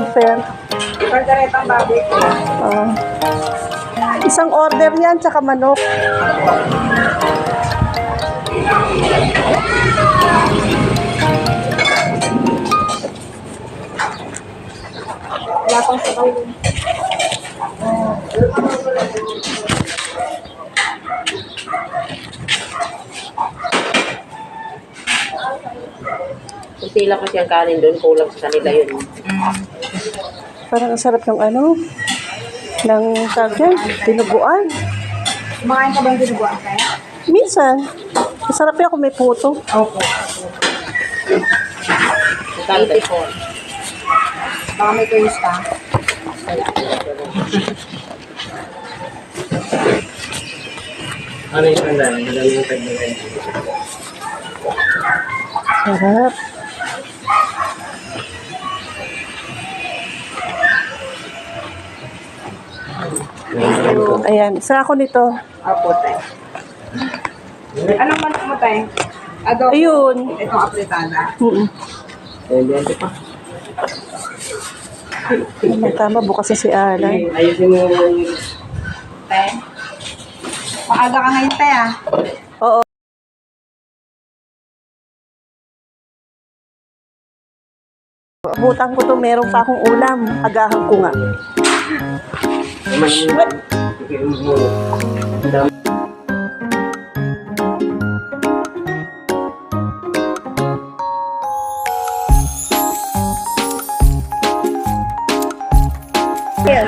offer. Kalderetang baboy po. Isang order yan, tsaka manok. Wala pang sabaw yun. Kunti lang kasi ang kanin doon, kulang sa kanila yun. Parang ang sarap ng ano, ng tagyan, tinuguan. Kumakain ka ba yung dinuguan kaya? Minsan, masarap yan kung may puto. Opo. Kalde. Baka may tuyos ka. Ano yung tanda? Madami yung tagdagan. Sarap. Ayan, isa ako nito. Opo, tayo. Anong manok mo, tayo? Adobo. Ayun. Itong apretada. Dente pa. Tama, bukas na si Alan. Ayusin mo yung... Tayo. Maaga ka ngayon, tayo. Oo. Butang ko to, meron pa akong ulam. Agahan ko nga. Yan.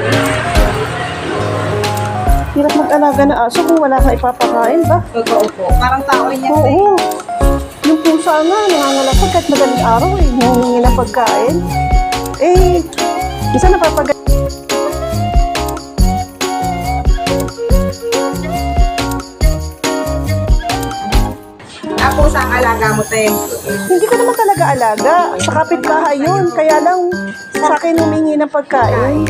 Hirap mag-alaga na aso kung wala ka ipapakain ba? Totoo po. Parang tao rin yan, tayo. Oo. Yung pusa nga, nangangalakad kahit madaling araw eh. Humingi ng pagkain. Eh, isa napapagay. Tapos ang alaga mo, tayo. Hindi ko naman talaga alaga. Sa kapitbahay yun. Kaya lang, sa akin humingi ng pagkain.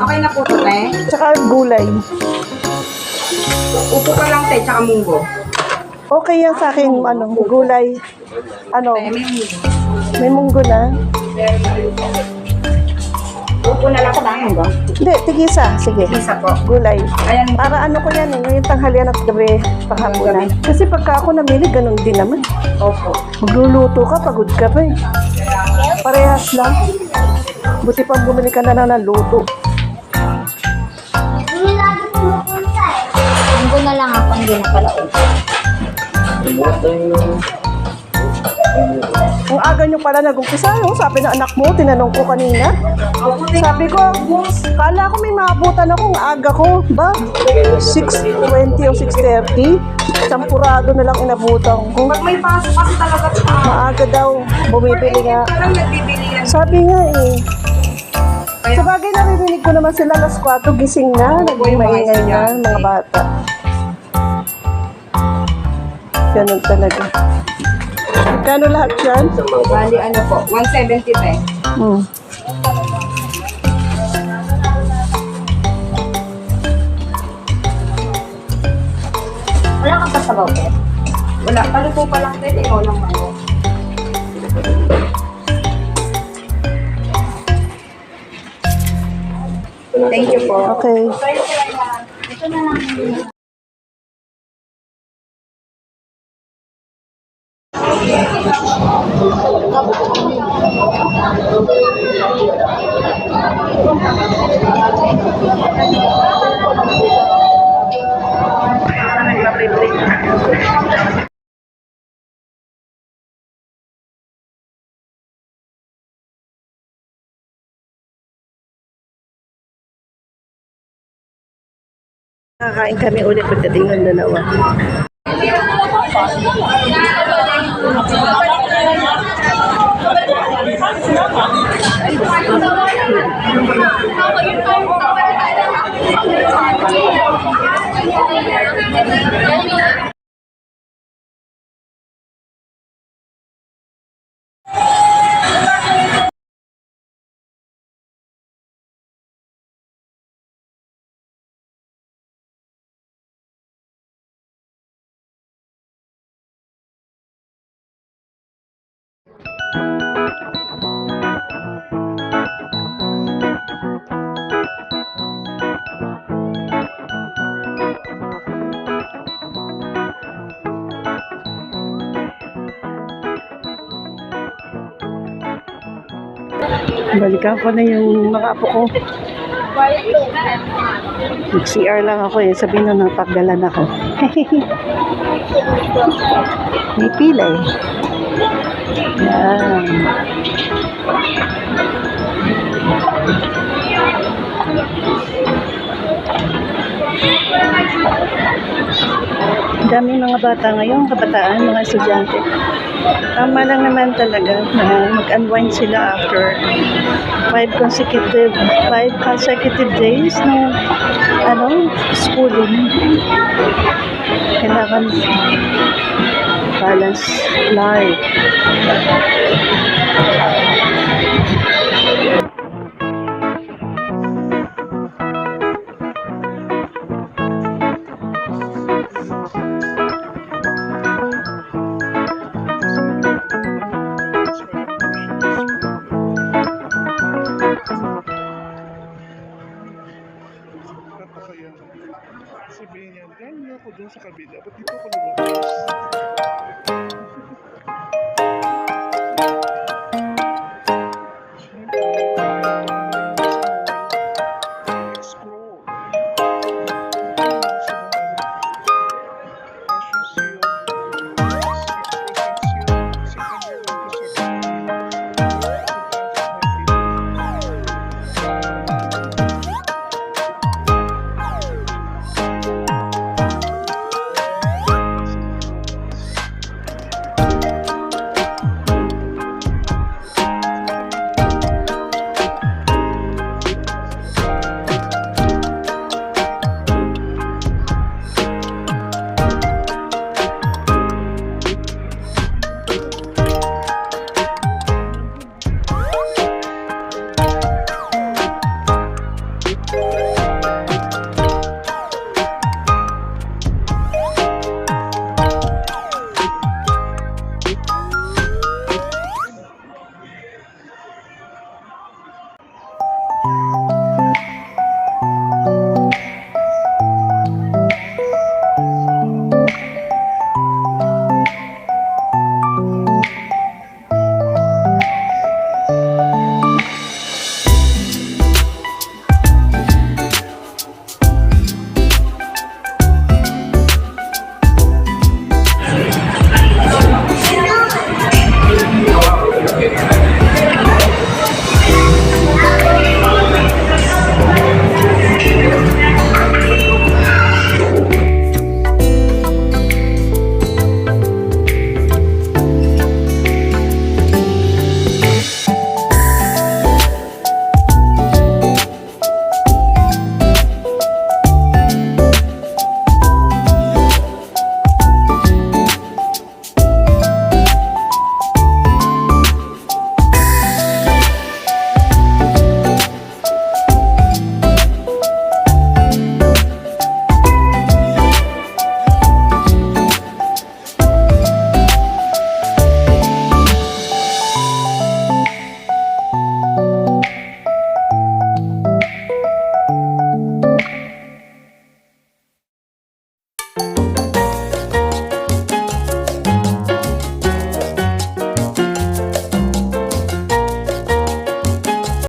Okay na po, tayo. Tsaka gulay. Upo ka lang, tayo, tsaka munggo. Okay yan sa akin, ano, gulay. Ano, Tayo, may munggo. may munggo na. Upo na lang ka ba, munggo? Hindi, tigisa. Sige. Isa po. Gulay. Ayan, Para ano ko yan eh, ngayong tanghalian at gabi, panghapunan. Kasi pagka ako namili, ganun din naman. opo. Magluluto ka, pagod ka pa eh. Parehas lang. Buti pang bumili ka na lang ng luto. Munggo na lang ako, hindi na pala upo. Ang aga nyo pala nag-umpisa, no? Sabi ng anak mo, tinanong ko kanina. Sabi ko, kala ko may maabutan akong aga ko. Ba? 6:20 o 6:30? Sampurado na lang inabutan ko. Pag may pasok kasi talaga sa Maaga daw, bumibili nga. parang nagbibili yan. Sabi nga eh. Sa bagay naririnig ko naman sila alas 4, gising na, nagmaingay na, mga bata. Ganun talaga. Magkano lahat yan? Bali, ano po, 170 tayo. Hmm. Wala ka pa sa bawet? Wala, palupo pa lang tayo, ikaw lang mango. Thank you po. Okay. Ito na lang. Kakain kami ulit pagdating ng dalawa. Balikan ko na yung mga apo ko. Mag-CR lang ako eh. Sabihin na napagdalan ako. May pila eh. Yan. Dami mga bata ngayon, kabataan, mga estudyante. Tama lang naman talaga na mag-unwind sila after 5 consecutive days ng schooling. Kailangan balance life. Kaya sabihin niya, galing ako doon sa kabila, ba't dito ako lumabas?